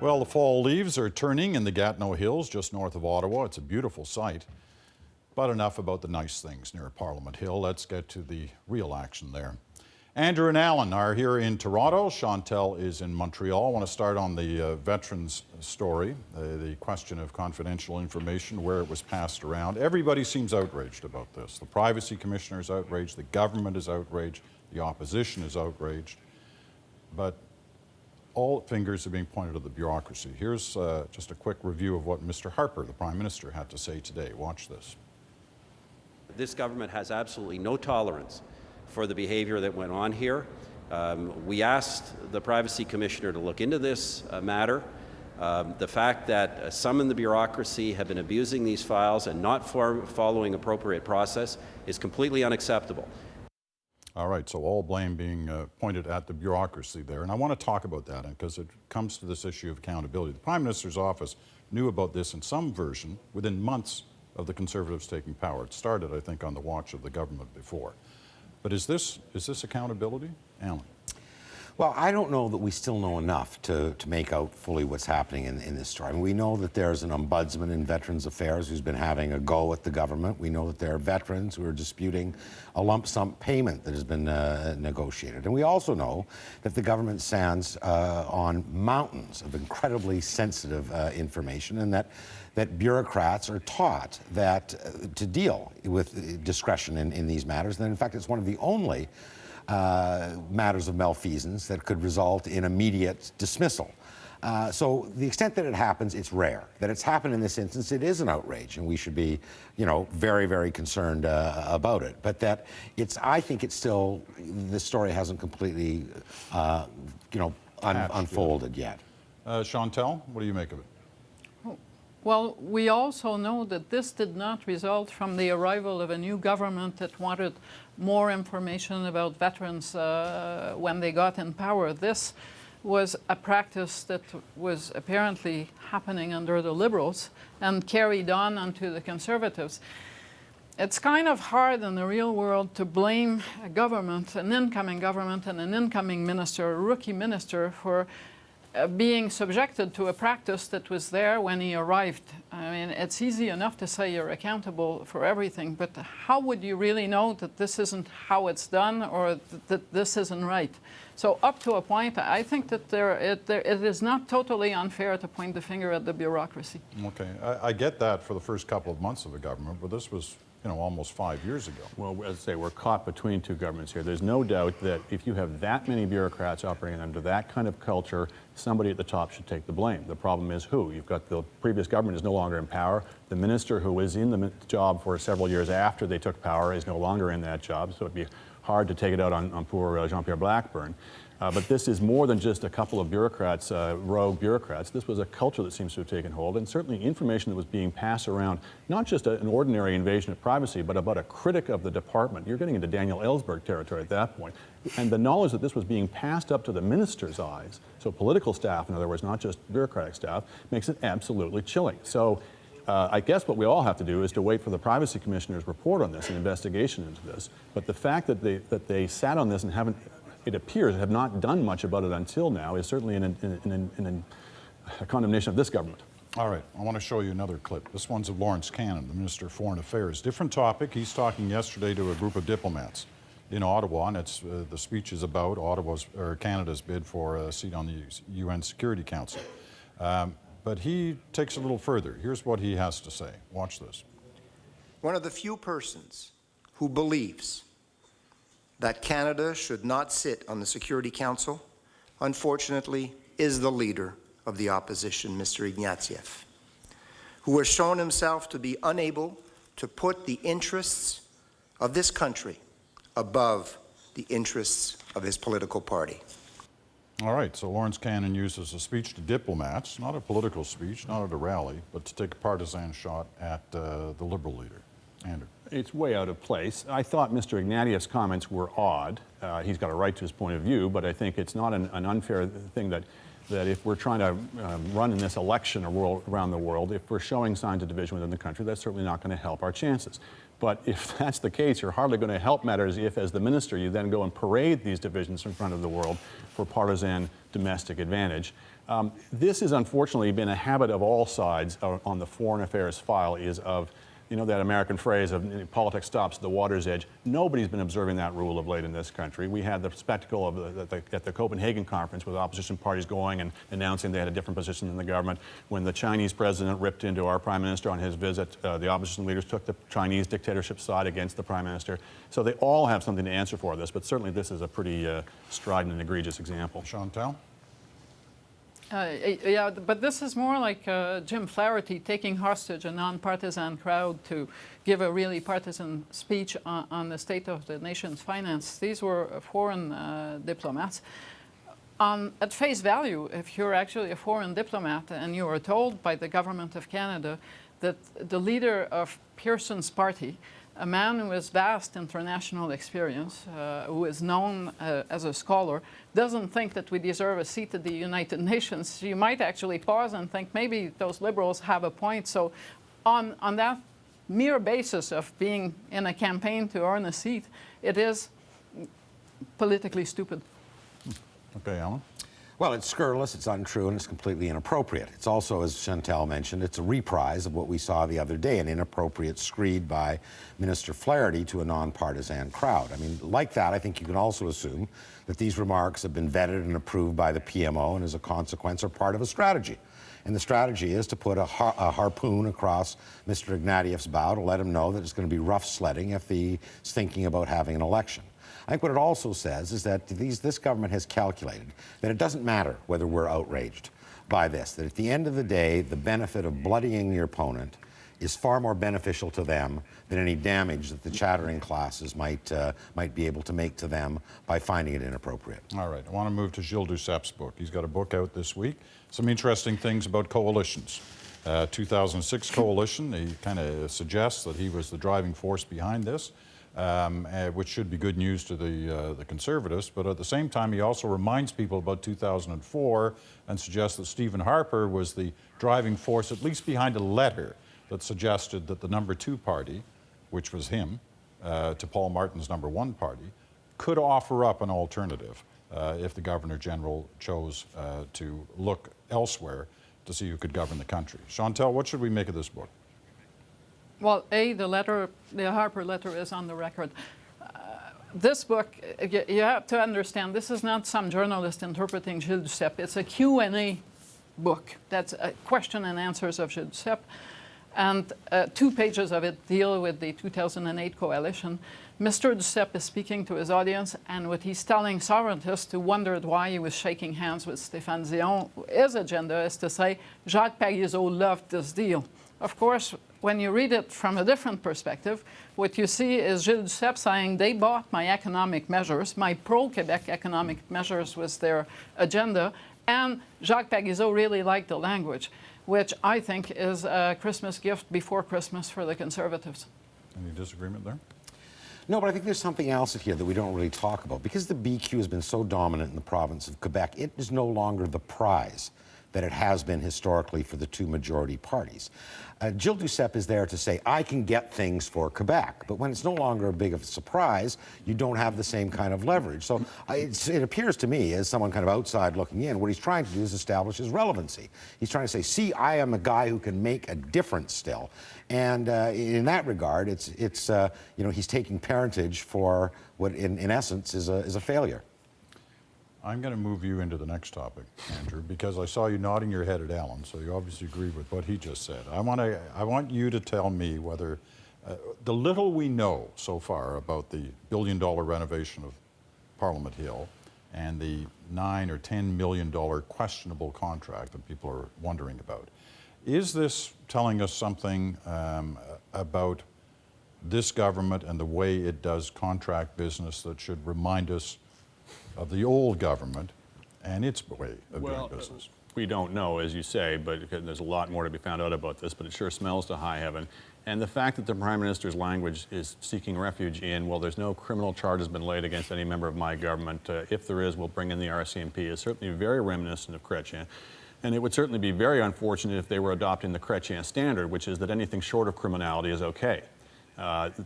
Well, the fall leaves are turning in the Gatineau Hills just north of Ottawa. It's a beautiful sight. But enough about the nice things near Parliament Hill. Let's get to the real action there. Andrew and Alan are here in Toronto. Chantel is in Montreal. I want to start on the veterans story, the question of confidential information, where it was passed around. Everybody seems outraged about this. The Privacy Commissioner is outraged, the government is outraged, the opposition is outraged. But all fingers are being pointed at the bureaucracy. Here's just a quick review of what Mr. Harper, the Prime Minister, had to say today. Watch this. This government has absolutely no tolerance for the behavior that went on here. We asked the Privacy Commissioner to look into this matter. The fact that some in the bureaucracy have been abusing these files and not following appropriate process is completely unacceptable. All right, so all blame being pointed at the bureaucracy there. And I want to talk about that because it comes to this issue of accountability. The Prime Minister's office knew about this in some version within months of the Conservatives taking power. It started, I think, on the watch of the government before. But is this accountability? Alan? Well, I don't know that we still know enough to make out fully what's happening in this story. I mean, we know that there's an ombudsman in Veterans Affairs who's been having a go at the government. We know that there are veterans who are disputing a lump sum payment that has been negotiated. And we also know that the government stands on mountains of incredibly sensitive information, and that bureaucrats are taught that to deal with discretion in these matters. And in fact, it's one of the only matters of malfeasance that could result in immediate dismissal. So the extent that it happens, it's rare. That it's happened in this instance, it is an outrage, and we should be, very, very concerned about it. But that I think it's still, this story hasn't completely, unfolded yet. Chantel, what do you make of it? Well, we also know that this did not result from the arrival of a new government that wanted more information about veterans when they got in power. This was a practice that was apparently happening under the Liberals and carried on onto the Conservatives. It's kind of hard in the real world to blame a government, an incoming government and an incoming minister, a rookie minister, for being subjected to a practice that was there when he arrived. I mean, it's easy enough to say you're accountable for everything, but how would you really know that this isn't how it's done or that this isn't right? So up to a point, I think that it is not totally unfair to point the finger at the bureaucracy. Okay, I get that for the first couple of months of the government, but this was almost 5 years ago. Well, as I say, we're caught between two governments here. There's no doubt that if you have that many bureaucrats operating under that kind of culture, somebody at the top should take the blame. The problem is who? You've got the previous government is no longer in power. The minister who was in the job for several years after they took power is no longer in that job, so it'd be hard to take it out on poor Jean-Pierre Blackburn. But this is more than just a couple of bureaucrats, rogue bureaucrats. This was a culture that seems to have taken hold, and certainly information that was being passed around, not just an ordinary invasion of privacy, but about a critic of the department. You're getting into Daniel Ellsberg territory at that point. And the knowledge that this was being passed up to the minister's eyes, so political staff, in other words, not just bureaucratic staff, makes it absolutely chilling. So I guess what we all have to do is to wait for the Privacy Commissioner's report on this, an investigation into this. But the fact that they sat on this and haven't, it appears, have not done much about it until now is certainly a condemnation of this government. All right, I want to show you another clip. This one's of Lawrence Cannon, the Minister of Foreign Affairs. Different topic. He's talking yesterday to a group of diplomats in Ottawa, and it's the speech is about Canada's bid for a seat on the UN Security Council. But he takes it a little further. Here's what he has to say. Watch this. One of the few persons who believes that Canada should not sit on the Security Council, unfortunately, is the leader of the opposition, Mr. Ignatieff, who has shown himself to be unable to put the interests of this country above the interests of his political party. All right, so Lawrence Cannon uses a speech to diplomats, not a political speech, not at a rally, but to take a partisan shot at the Liberal leader. Andrew. It's way out of place. I thought Mr. Ignatieff's comments were odd. He's got a right to his point of view, but I think it's not an unfair thing that if we're trying to run in this election around the world, if we're showing signs of division within the country, that's certainly not going to help our chances. But if that's the case, you're hardly going to help matters if, as the minister, you then go and parade these divisions in front of the world for partisan domestic advantage. This has unfortunately been a habit of all sides on the foreign affairs file, is of, you know, that American phrase of politics stops at the water's edge. Nobody's been observing that rule of late in this country. We had the spectacle of at the Copenhagen conference with opposition parties going and announcing they had a different position than the government. When the Chinese president ripped into our prime minister on his visit, the opposition leaders took the Chinese dictatorship side against the prime minister. So they all have something to answer for this, but certainly this is a pretty strident and egregious example. Chantal? Yeah, but this is more like Jim Flaherty taking hostage a nonpartisan crowd to give a really partisan speech on the state of the nation's finance. These were foreign diplomats. At face value, if you're actually a foreign diplomat and you are told by the government of Canada that the leader of Pearson's party, a man who has vast international experience, who is known as a scholar, doesn't think that we deserve a seat at the United Nations, you might actually pause and think maybe those liberals have a point. So on that mere basis of being in a campaign to earn a seat, it is politically stupid. Okay, Alan? Well, it's scurrilous, it's untrue, and it's completely inappropriate. It's also, as Chantal mentioned, it's a reprise of what we saw the other day, an inappropriate screed by Minister Flaherty to a nonpartisan crowd. I mean, like that, I think you can also assume that these remarks have been vetted and approved by the PMO and as a consequence are part of a strategy. And the strategy is to put a harpoon across Mr. Ignatieff's bow to let him know that it's going to be rough sledding if he's thinking about having an election. I think what it also says is that this government has calculated that it doesn't matter whether we're outraged by this, that at the end of the day, the benefit of bloodying your opponent is far more beneficial to them than any damage that the chattering classes might be able to make to them by finding it inappropriate. All right, I want to move to Jhill Doucep's book. He's got a book out this week. Some interesting things about coalitions. 2006 coalition, he kind of suggests that he was the driving force behind this. Which should be good news to the Conservatives, but at the same time he also reminds people about 2004 and suggests that Stephen Harper was the driving force, at least behind a letter that suggested that the number 2 party, which was him, to Paul Martin's number 1 party, could offer up an alternative if the Governor-General chose to look elsewhere to see who could govern the country. Chantal, what should we make of this book? Well, the Harper letter is on the record. This book, you have to understand, this is not some journalist interpreting Jhill Doucep. It's a Q&A book. That's a question and answers of Jhill Doucep. And 2 pages of it deal with the 2008 coalition. Mr. Doucep is speaking to his audience, and what he's telling sovereigntists who wondered why he was shaking hands with Stéphane Dion, his agenda is to say, Jacques Parizeau loved this deal. Of course, when you read it from a different perspective, what you see is Jhill Doucep saying they bought my economic measures, my pro-Quebec economic measures was their agenda, and Jacques Parizeau really liked the language, which I think is a Christmas gift before Christmas for the Conservatives. Any disagreement there? No, but I think there's something else here that we don't really talk about. Because the BQ has been so dominant in the province of Quebec, it is no longer the prize that it has been historically for the 2 majority parties. Jhill Doucep is there to say, I can get things for Quebec, but when it's no longer a big of a surprise, you don't have the same kind of leverage. So it appears to me, as someone kind of outside looking in, what he's trying to do is establish his relevancy. He's trying to say, see, I am a guy who can make a difference still. And in that regard, it's you know, he's taking parentage for what in essence is a failure. I'm going to move you into the next topic, Andrew, because I saw you nodding your head at Alan, so you obviously agree with what he just said. I want you to tell me whether the little we know so far about the billion-dollar renovation of Parliament Hill and the $9 or $10 million questionable contract that people are wondering about, is this telling us something about this government and the way it does contract business that should remind us of the old government and its way of doing business? We don't know, as you say, but there's a lot more to be found out about this, but it sure smells to high heaven. And the fact that the Prime Minister's language is seeking refuge in, well, there's no criminal charges been laid against any member of my government. If there is, we'll bring in the RCMP, is certainly very reminiscent of Chrétien. And it would certainly be very unfortunate if they were adopting the Chrétien standard, which is that anything short of criminality is okay.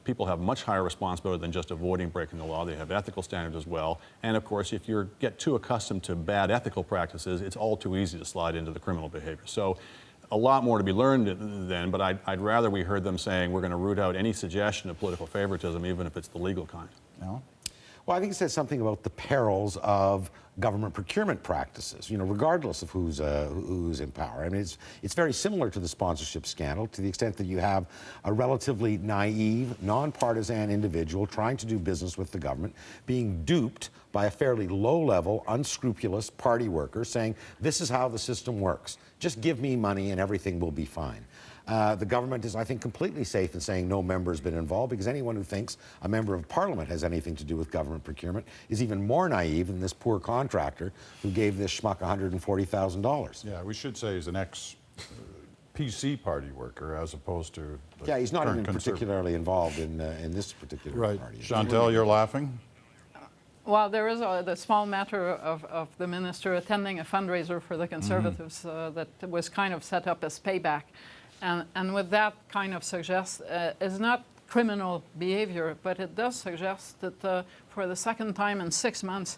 People have much higher responsibility than just avoiding breaking the law. They have ethical standards as well. And of course, if you get too accustomed to bad ethical practices, it's all too easy to slide into the criminal behavior. So a lot more to be learned then, but I'd rather we heard them saying we're going to root out any suggestion of political favoritism, even if it's the legal kind. No? Well, I think it says something about the perils of government procurement practices, you know, regardless of who's in power. I mean, it's very similar to the sponsorship scandal to the extent that you have a relatively naive, nonpartisan individual trying to do business with the government being duped by a fairly low-level, unscrupulous party worker saying, this is how the system works. Just give me money and everything will be fine. The government is, I think, completely safe in saying no member has been involved, because anyone who thinks a member of parliament has anything to do with government procurement is even more naive than this poor contractor who gave this schmuck $140,000. Yeah, we should say he's an ex-PC party worker as opposed to the Yeah, he's not current even particularly involved in this particular Right. party. Chantal, you're laughing? Well, there is the small matter of the minister attending a fundraiser for the Conservatives that was kind of set up as payback. And what that kind of suggests is not criminal behavior, but it does suggest that for the second time in 6 months,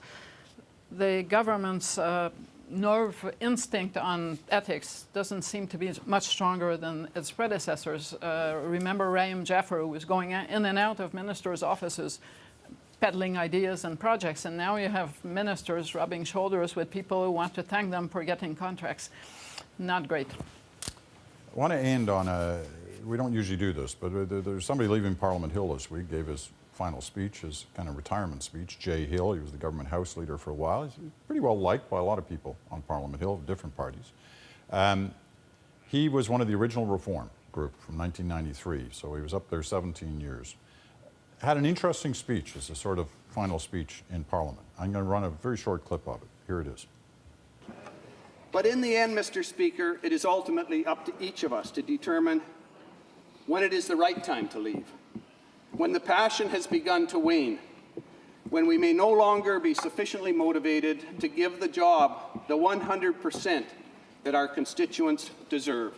the government's nerve instinct on ethics doesn't seem to be much stronger than its predecessors. Remember Raheem Jaffer, who was going in and out of ministers' offices peddling ideas and projects, and now you have ministers rubbing shoulders with people who want to thank them for getting contracts. Not great. I want to end on we don't usually do this, but there's somebody leaving Parliament Hill this week, gave his final speech, his kind of retirement speech. Jhill, he was the government House leader for a while. He's pretty well liked by a lot of people on Parliament Hill of different parties. He was one of the original Reform group from 1993, so he was up there 17 years. Had an interesting speech as a sort of final speech in Parliament. I'm going to run a very short clip of it. Here it is. But in the end, Mr. Speaker, it is ultimately up to each of us to determine when it is the right time to leave, when the passion has begun to wane, when we may no longer be sufficiently motivated to give the job the 100% that our constituents deserve.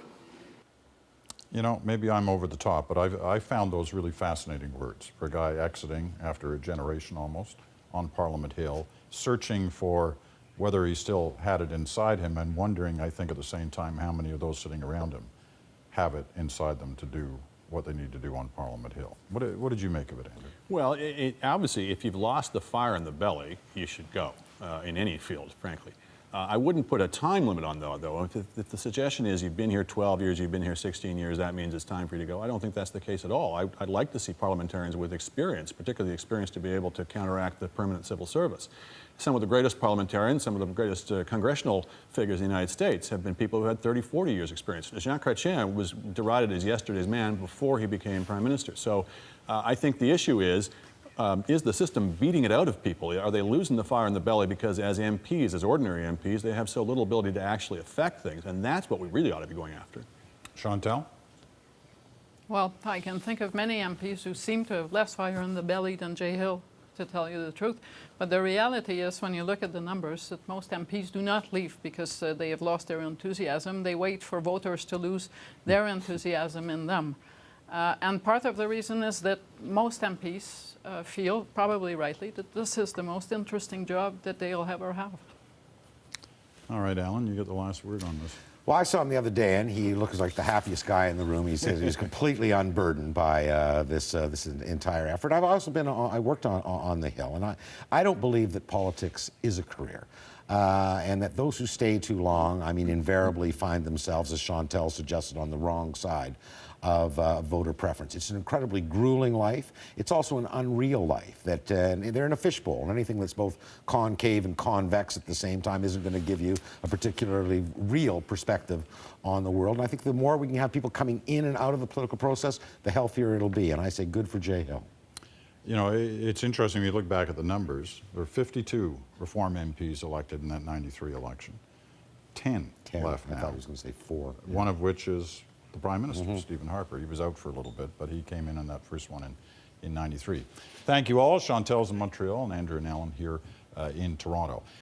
You know, maybe I'm over the top, but I found those really fascinating words for a guy exiting after a generation almost on Parliament Hill, searching for whether he still had it inside him, and wondering, I think, at the same time, how many of those sitting around him have it inside them to do what they need to do on Parliament Hill. What did you make of it, Andrew? Well, obviously, if you've lost the fire in the belly, you should go in any field, frankly. I wouldn't put a time limit on though. If the suggestion is you've been here 12 years, you've been here 16 years, that means it's time for you to go. I don't think that's the case at all. I'd like to see parliamentarians with experience, particularly experience to be able to counteract the permanent civil service. Some of the greatest parliamentarians, some of the greatest congressional figures in the United States have been people who had 30, 40 years experience. Jean Chrétien was derided as yesterday's man before he became prime minister. So I think the issue is the system beating it out of people? Are they losing the fire in the belly because as MPs, as ordinary MPs, they have so little ability to actually affect things? And that's what we really ought to be going after. Chantal? Well, I can think of many MPs who seem to have less fire in the belly than Jhill, to tell you the truth. But the reality is, when you look at the numbers, that most MPs do not leave because they have lost their enthusiasm. They wait for voters to lose their enthusiasm in them. And part of the reason is that most MPs feel, probably rightly, that this is the most interesting job that they'll ever have. All right, Alan, you get the last word on this. Well, I saw him the other day, and he looks like the happiest guy in the room. He says he's completely unburdened by this entire effort. I've also I worked on the Hill, and I don't believe that politics is a career. And that those who stay too long, I mean, invariably find themselves, as Chantal suggested, on the wrong side of voter preference. It's an incredibly grueling life. It's also an unreal life. That they're in a fishbowl, and anything that's both concave and convex at the same time isn't going to give you a particularly real perspective on the world. And I think the more we can have people coming in and out of the political process, the healthier it'll be. And I say good for Jhill. You know, it's interesting when you look back at the numbers. There were 52 Reform MPs elected in that 93 election. 10 left now. I thought he was going to say 4. One of which is the Prime Minister, Stephen Harper. He was out for a little bit, but he came in on that first one in 93. Thank you all. Chantal's in Montreal and Andrew and Alan here in Toronto.